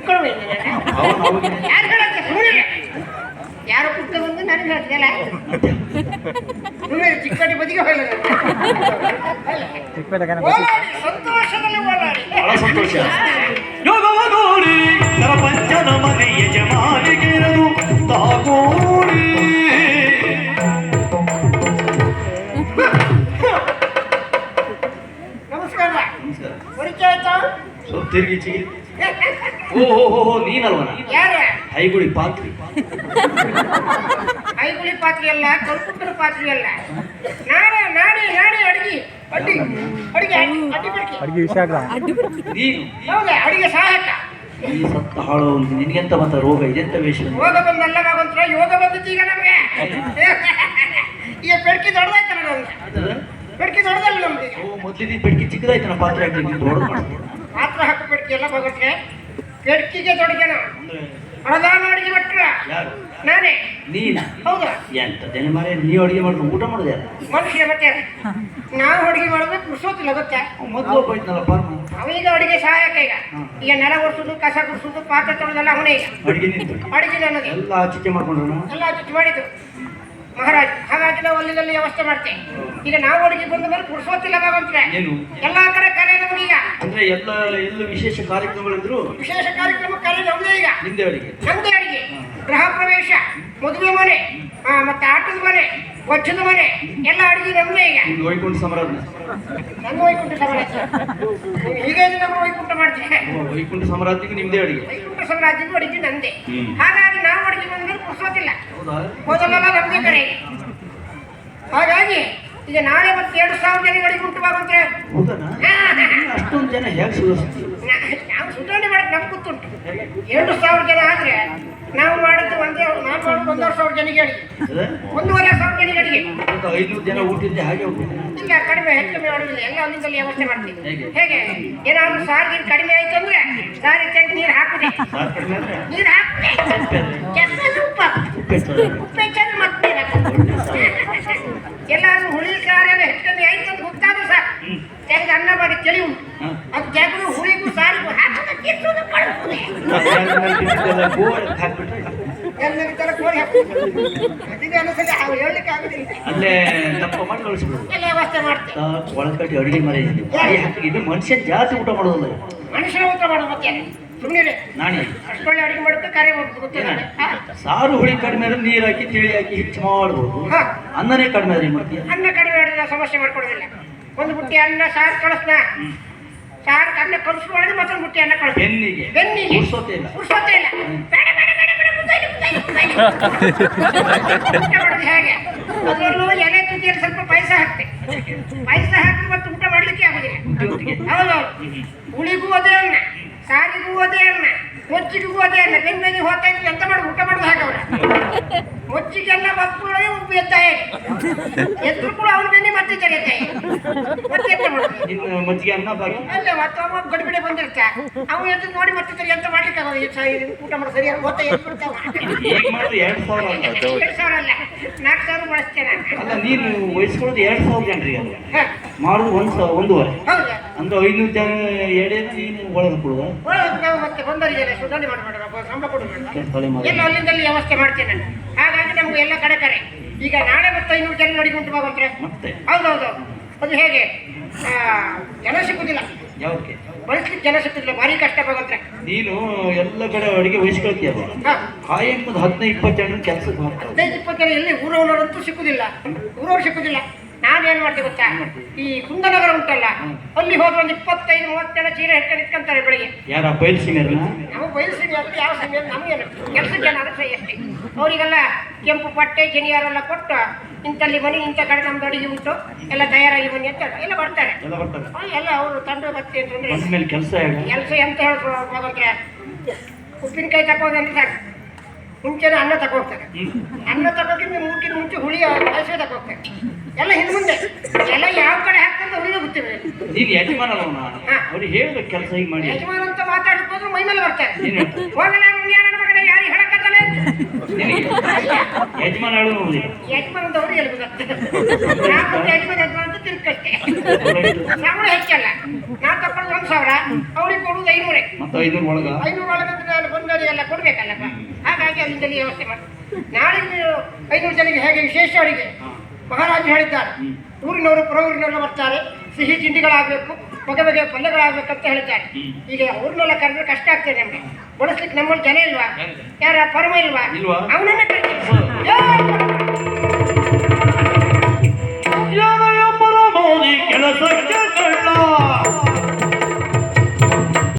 ಕುಕ್ಕಳು ಯಾರು ಹೇಳತ್ತೆ ಸುಮ್ಮನೆ ಯಾರು ಕುಕ್ಕ ಬಂದು ನನಗೆ ಹೇಳ್ತಿದ್ದಲ್ಲ ಸುಮ್ಮನೆ ಚಿಕ್ಕಡಿ ಬದಿಗೆ ಹೋಗಲ್ಲ ಓಲಾಡಿ ಸಂತೋಷದಲ್ಲಿ ಓಲಾಡಿ ಸಂತೋಷ ಯೋಗವ ನೋಡಿ ಪ್ರಪಂಚದ ಮನೆ ಯಜಮಾನಿಗಿರದು ತಾಗೋಡಿ ನಮಸ್ಕಾರ ಪರಿಚಯ ಆಯ್ತಾ ತಿರುಗಿ ಚಿಗಿ ಓಹೋ ನೀನಲ್ವನ ಯಾರ ಹೈಗುಳಿ ಪಾತ್ರಿ ಐಗುಳಿ ಪಾತ್ರೆ ಅಲ್ಲ ಕಲ್ಪುಟ್ಟನ ಪಾತ್ರೆ ಅಲ್ಲ ನಾಡಿ ನಾಡಿ ನಾಡಿ ಅಡಿಗೆ ಅಡ್ಡಿ ಅಡಿಗೆ ಅಡ್ಡಿ ಬಿಡ್ಕಿ ನೀನು ಹೌದಾ ಅಡಿಗೆ ಸಹಾಯಕ ಈ ಸತ್ತ ಹಾಳು ನಿನ್ಗೆಂತ ಮತ್ತ ರೋಗ ಇದೆಂತ ವೇಷ ಯೋಗ ಬಂದಲ್ಲ ಮಗಂತ್ರ ಯೋಗ ಬಂದಿತ್ತು ಈಗ ನಮಗೆ ಈಗ ಬೆಡ್ಕಿ ದೊಡ್ಡದಾಯ್ತಲ್ಲ ನಮ್ಗೆ ಬೆಡ್ಕಿ ದೊಡ್ಡದಲ್ಲ ನಮ್ಗೆ ಮೊದ್ಲಿದ್ದು ಬೆಡ್ಕಿ ಚಿಕ್ಕದಾಯ್ತನ ಪಾತ್ರೆ ಹಾಕಿ ದೊಡ್ಡದು ಪಾತ್ರ ಹಾಕಿ ಬೆಡ್ಕಿ ಎಲ್ಲ ಮಗಂತ್ರೆ ಬೆಡ್ಕಿಗೆ ದೊಡ್ಡಗೆನ ಹಳದ ಅಡಿಗೆ ಭಟ್ರ ಯಾರು ನಾನೇ ನೀನ ಹೌದಾ ಎಂತದೇನೆ ಮಾರೇ ನೀವು ಅಡಿಗೆ ಮಾಡಿದ್ರು ಊಟ ಮಾಡೋದು ಯಾರು ಮನುಷ್ಯ ಮತ್ತೆ ನಾವು ಅಡಿಗೆ ಮಾಡೋದು ಪುರ್ಸೋತಿಲ್ಲ ಗೊತ್ತಾ ಮೊದಲು ಹೋಯ್ತನಲ್ಲ ಪಾರ್ಮ ಅವೀಗ ಅಡಿಗೆ ಸಹಾಯಕ ಈಗ ನೆಲ ಒರೆಸೋದು ಕಸ ಗುಡಿಸೋದು ಪಾತ್ರೆ ತೊಳೆದಲ್ಲ ಅವನೇ ಈಗ ಅಡಿಗೆ ನಿಂತು ಅಡಿಗೆ ನನ್ನದು ಎಲ್ಲ ಆಚಿಕೆ ಮಾಡ್ಕೊಂಡ್ರು ಎಲ್ಲ ಚುಚ್ಚು ಮಾಡಿದ್ದು ಮಹಾರಾಜ್ ಹಾಗಾಗಿ ನಾವು ಅಲ್ಲಿದಲ್ಲಿ ವ್ಯವಸ್ಥೆ ಮಾಡ್ತೇವೆ ಈಗ ನಾವು ಅಡಿಗೆ ಬಂದ ಮೇಲೆ ಪುರ್ಸೋತಿಲ್ಲ ಮಗಂತ್ರೆ ಏನು ಎಲ್ಲಾ ಕಡೆ ಕರೆ ನಮಗೀಗ ಅಂದ್ರೆ ಎಲ್ಲ ವಿಶೇಷ ಕಾರ್ಯಕ್ರಮಗಳಿದ್ರು ವಿಶೇಷ ಕಾರ್ಯಕ್ರಮ ಕರೆ ನಮ್ದೇ ಈಗ ನಿಂದೆ ಅಡಿಗೆ ನಮ್ದೇ ಅಡಿಗೆ ಗೃಹ ಪ್ರವೇಶ ಮದುವೆ ಮನೆ ಮತ್ತೆ ಆಟದ ಮನೆ ವಜ್ಜದ ಮನೆ ಎಲ್ಲ ಅಡಿಗೆ ನಮ್ದೇ ಈಗ ನಿಮ್ದು ವೈಕುಂಠ ಸಮಾರಾಧನೆ ನನ್ನ ವೈಕುಂಠ ಸಾಮ್ರಾಜ್ಯ ಹೀಗೆ ನಮ್ಮ ವೈಕುಂಠ ಮಾಡ್ತೇವೆ ವೈಕುಂಠ ಸಮಾರಾಧನೆಗೆ ನಿಮ್ದೇ ಅಡಿಗೆ ವೈಕುಂಠ ಸಾಮ್ರಾಜ್ಯಕ್ಕೂ ಅಡಿಗೆ ನಂದೇ ಹಾಗಾಗಿ ನಾವು ಅಡಿಗೆ ಬಂದ ಮೇಲೆ ಪುರ್ಸೋತಿಲ್ಲ ಹೌದಾ ಮೊದಲೆಲ್ಲ ನಮ್ದೇ ಕಡೆ ಹಾಗಾಗಿ ಈಗ ನಾಳೆ ಮತ್ತೆ 2,000 ಜನಗಳಿಗೆ ಅಡಿಗೆ ಉಂಟುವಾಗಂದ್ರೆ ಹೌದಾ ಅಷ್ಟೊಂದು ಜನ ಹೇಗೆ ಸುಧಾರಿಸ್ತೀವಿ ನಾವು ಸುಧಾರಣೆ ಮಾಡಕ್ಕೆ ನಮ್ಗೆ ಗೊತ್ತುಂಟು 2,000 ಜನ ಆದ್ರೆ ನಾವು ಮಾಡಿದ್ದು ನಾನು ಮಾಡೋದು 1,500 ಜನಿಗೆ ಅಡಿಗೆ 1,500 ಜನಿಗೆ ಅಡಿಗೆ 500 ಜನ ಊಟಿದ್ದೆ ಹಾಗೆ ಹೋಗ್ತೀನಿ ಇಲ್ಲ ಕಡಿಮೆ ಹೆಚ್ಚು ಮಾಡೋದಿಲ್ಲ ಎಲ್ಲ ಒಂದಿಂದಲೇ ವ್ಯವಸ್ಥೆ ಮಾಡ್ತೀವಿ ಹೇಗೆ ಏನಾದ್ರು ಸಾರಿಗೆ ಕಡಿಮೆ ಆಯ್ತು ಅಂದ್ರೆ ಸಾರಿಗೆ ತೆಗೆದು ನೀರು ಹಾಕುದೆ ನೀರು ಹಾಕುದೆ ಕೆಸರಲ್ಲಿ ಉಪ್ಪು ಹೆಚ್ಚಾದ್ರೆ ಮತ್ತೆ ಎಲ್ಲಾದ್ರೂ ಹುಳಿ ಸಾರೆಲ್ಲ ಹೆಚ್ಚು ಆಯ್ತು ಅಂತ ಗೊತ್ತಾದ್ರು ಸಾಕು ತೆಗೆದು ಅನ್ನ ಮಾಡಿ ಚಳಿ ಉಂಟು ಅದು ತೆಗೆದು ಹುಳಿಗೂ ಸಾರಿಗೂ ಹಾಕೋದಕ್ಕೆ ಅಲ್ಲೇ ದಪ್ಪ ಮಾಡಿ ಕಳಿಸ್ಬಿಡು ಎಲ್ಲ ವ್ಯವಸ್ಥೆ ಮಾಡ್ತೇವೆ ಒಳಕಟ್ಟಿ ಅಡುಗೆ ಮನೆ ಇದು ಮನುಷ್ಯನ ಜಾಸ್ತಿ ಊಟ ಮಾಡೋದಲ್ಲ ಮನುಷ್ಯನ ಊಟ ಮಾಡೋದು ಮತ್ತೆ ಸುಮ್ಮನೆ ನಾಣಿ ಅಷ್ಟೊಳ್ಳೆ ಅಡುಗೆ ಮಾಡೋದು ಕರೆ ಗೊತ್ತಿಲ್ಲ ಸಾರು ಹುಳಿ ಕಡಿಮೆ ಆದ್ರೆ ನೀರು ಹಾಕಿ ತಿಳಿ ಹಾಕಿ ಹೆಚ್ಚು ಮಾಡ್ಬೋದು ಅನ್ನನೇ ಕಡಿಮೆ ಆದ್ರೆ ಮಾಡ್ತೀಯ ಅನ್ನ ಕಡಿಮೆ ಆದ್ರೆ ನಾವು ಸಮಸ್ಯೆ ಮಾಡ್ಕೊಡೋದಿಲ್ಲ ಒಂದು ಬುಟ್ಟಿ ಅನ್ನ ಸಾರು ಕಳಿಸ್ನ ಸಾರು ಅನ್ನ ಕಳಿಸ್ ಮಾಡಿದ್ರೆ ಮತ್ತೊಂದು ಬುಟ್ಟಿ ಅನ್ನ ಕಳಿಸ್ ಬೆನ್ನಿಗೆ ಉರ್ಸೋತೆ ಇಲ್ಲ ಬೇಡ ಬೇಡ ಬೇಡ ಬೇಡ ಊಟ ಮಾಡೋದು ಹೇಗೆ ಅದರಲ್ಲೂ ಎಲೆ ತುದಿಯಲ್ಲಿ ಸ್ವಲ್ಪ ಪಾಯಸ ಹಾಕ್ತೆ ಪಾಯಸ ಹಾಕಿ ಮತ್ತೆ ಊಟ ಮಾಡ್ಲಿಕ್ಕೆ ಆಗೋದಿಲ್ಲ ಹೌದೌದು ಹುಳಿಗೂ ಅದೇ ಅನ್ನ ಸಾರಿಗೂ ಅದೇ ಅನ್ನ ಮೊಚ್ಚಿಗೂ ಅದೇ ಅನ್ನ ಬೆನ್ನಿಗೆ ಹೋಗ್ತಾ ಇದ್ವಿ ಎಂತ ಮಾಡೋದು ಊಟ ಮಾಡೋದು ಹಾಕವ್ರೆ ಮೊಚ್ಚಿಗೆಲ್ಲ ಮಕ್ಕಳು ಉಪ್ಪು ಎತ್ತಾಯ ಎದ್ರು ಕೂಡ ಅವ್ರ ಬೆನ್ನಿ ಮತ್ತೆ ಜಗತ್ತಾಯ ಮತ್ತೆ ಎಂತ ಮಾಡೋದು ಮಜ್ಜಿಗೆ ಅನ್ನ ಬಾಕಿ ಅಲ್ಲ ಮತ್ತೆ ಅವ ಗಡಿಬಿಡಿ ಬಂದಿರ್ತ ಅವ ಎದ್ದು ನೋಡಿ ಮತ್ತೆ ಎಂತ ಮಾಡ್ಲಿಕ್ಕೆ ಆಗೋದು ಊಟ ಮಾಡೋ ಸರಿಯಾಗಿ ಗೊತ್ತ ಹೇಗೆ ಮಾಡಿದ್ರೆ 2,000 ಅಲ್ಲ 4,000 ಬಳಸ್ತೇನೆ ಅಲ್ಲ ನೀನು ವಹಿಸ್ಕೊಳ್ಳೋದು 2,000 ಜನರಿಗೆ ಅಲ್ಲ ಮಾಡೋದು 1,500 ಹೌದಾ ಅಂದ್ರೆ 500 ಜನ ಎಡೆ ನೀನು ಒಳಗೆ ಕೊಡುವ ನಾವು ಮತ್ತೆ ಬಂದವರಿಗೆ ಸುಧಾರಣೆ ಮಾಡಬೇಡ ಸಂಬಳ ಕೊಡಬೇಡ ಎಲ್ಲ ಅಲ್ಲಿಂದಲ್ಲಿ ವ್ಯವಸ್ಥೆ ಮಾಡ್ತೇನೆ ನಾನು ಹಾಗಾಗಿ ನಮ್ಗೆ ಎಲ್ಲ ಕಡೆ ಕರೆ ಈಗ ನಾಳೆ ಮತ್ತೆ 500 ಜನ ನೋಡಿ ಉಂಟು ಬಾಬಂದ್ರೆ ಮತ್ತೆ ಹೌದೌದು ಅದು ಹೇಗೆ ಜನ ಸಿಕ್ಕುದಿಲ್ಲ ಯಾವಕ್ಕೆ ಬಳಸ್ಲಿಕ್ಕೆ ಜನ ಸಿಕ್ಕುದಿಲ್ಲ ಭಾರಿ ಕಷ್ಟ ಬಾಬಂದ್ರೆ ನೀನು ಎಲ್ಲ ಕಡೆ ಅಡಿಗೆ ವಹಿಸ್ಕೊಳ್ತೀಯಲ್ಲ ಕಾಯಂಬುದು 15-20 ಜನ ಕೆಲಸಕ್ಕೆ ಮಾಡ್ತಾರೆ 15-20 ಜನ ಎಲ್ಲಿ ಊರವನವರಂತೂ ಸಿಕ್ಕುದಿಲ್ಲ ಊರವ್ರು ಸಿಕ್ಕುದಿಲ್ಲ ನಾನೇನ್ ಮಾಡ್ತೇವೆ ಗೊತ್ತಾ ಈ ಕುಂದನಗರ ಉಂಟಲ್ಲ ಅಲ್ಲಿ ಹೋದ್ರೆ ಒಂದು 25-30 ಜನ ಚೀರೆ ಹಿಡ್ಕೊಂಡು ನಿಂತ್ಕೊಂತಾರೆ ಬೆಳಿಗ್ಗೆ ಯಾರ ಬಯಲ್ಸಿಂಗರ್ನ ನಾವು ಬಯಲ್ಸಿಂಗ್ ಅಂತ ಯಾವ ಸಮಯ ನಮಗೇನು ಕೆಲಸ ಜನ ಅದಕ್ಕೆ ಅಷ್ಟೇ ಅವರಿಗೆಲ್ಲ ಕೆಂಪು ಪಟ್ಟೆ ಜನಿಯಾರೆಲ್ಲ ಕೊಟ್ಟು ಇಂಥಲ್ಲಿ ಬನ್ನಿ ಇಂಥ ಕಡೆ ನಮ್ದು ಅಡಿಗೆ ಉಂಟು ಎಲ್ಲ ತಯಾರಾಗಿ ಬನ್ನಿ ಅಂತ ಎಲ್ಲ ಬರ್ತಾರೆ ಎಲ್ಲ ಅವರು ತಂಡ ಬರ್ತಿ ಅಂತಂದ್ರೆ ಕೆಲಸ ಎಂತ ಹೇಳ್ಕೊಂಡ್ರೆ ಉಪ್ಪಿನಕಾಯಿ ತಗೋದಂದ್ರೆ ಸಾಕು ಮುಂಚೆನೇ ಅನ್ನ ತಗೋಗ್ತಾರೆ ಅನ್ನ ತಗೋಕ್ಕಿಂತ ಮೂಕಿನ ಮುಂಚೆ ಹುಳಿ ಪಾಯಸ ತಗೋಗ್ತಾರೆ ಎಲ್ಲ ಹಿಂದೆ ಮುಂದೆ ಎಲ್ಲ ಯಾವ ಕಡೆ ಹಾಕ್ತಂತ ಅವ್ರಿಗೆ ಗೊತ್ತಿದೆ ನೀನು ಯಜಮಾನ ಅವ್ರಿಗೆ ಹೇಳ್ಬೇಕು ಕೆಲಸ ಹೀಗೆ ಮಾಡಿ ಯಜಮಾನ ಅಂತ ಮಾತಾಡೋದು ಮೈ ಮೇಲೆ ಬರ್ತಾರೆ ಹೋಗಲ್ಲ ಮುಂದೆ ನನ್ನ ಮಗನೇ ಯಾರಿಗೆ ಹೇಳಕ್ಕತ್ತಲ್ಲ ನಿನಗೆ ಯಜಮಾನ ಆಳು ನೋಡುದಿಲ್ಲ. ಯಜಮಾನದವ್ರು ಎಲ್ಲಿ ಗೊತ್ತಾಗ್ತದೆ ನಾವು ಯಜಮಾನ ಅಂತ ತಿಳ್ಕಷ್ಟೆ ಸಂಬಳ ಹೆಚ್ಚಲ್ಲ ನಾವು ತಕೊಳ್ಳೋದು 1,000 ಅವ್ರಿಗೆ ಕೊಡುವುದು 500 ಮತ್ತೆ 500 ಒಳಗ 500 ಒಳಗಂದ್ರೆ ನಾನು ಬಂದವರಿಗೆ ಎಲ್ಲ ಕೊಡ್ಬೇಕಲ್ಲಪ್ಪ. ಹಾಗಾಗಿ ಅಲ್ಲಿಂದಲೇ ವ್ಯವಸ್ಥೆ ಮಾಡಿ ನಾಳೆ ನೀವು 500 ಜನಕ್ಕೆ ಹೇಗೆ ವಿಶೇಷ ಅಡಿಗೆ ಮಹಾರಾಜರು ಹೇಳಿದ್ದಾರೆ. ಊರಿನವರು ಪುರೂರಿನವರು ಬರ್ತಾರೆ, ಸಿಹಿ ತಿಂಡಿಗಳಾಗಬೇಕು, ಬಗೆ ಬಗೆಯ ಪಲ್ಯಗಳಾಗಬೇಕಂತ ಹೇಳಿದ್ದಾರೆ. ಈಗ ಊರಿನೆಲ್ಲ ಕರೆದ್ರೆ ಕಷ್ಟ ಆಗ್ತದೆ ನಮಗೆ, ಬಳಸ್ಲಿಕ್ಕೆ ನಮ್ಮಲ್ಲಿ ಜನ ಇಲ್ವಾ, ಯಾರ ಪರಮ ಇಲ್ವಾ, ಇಲ್ವಾ? ಅವನನ್ನ ಕರೀತೀವಿ.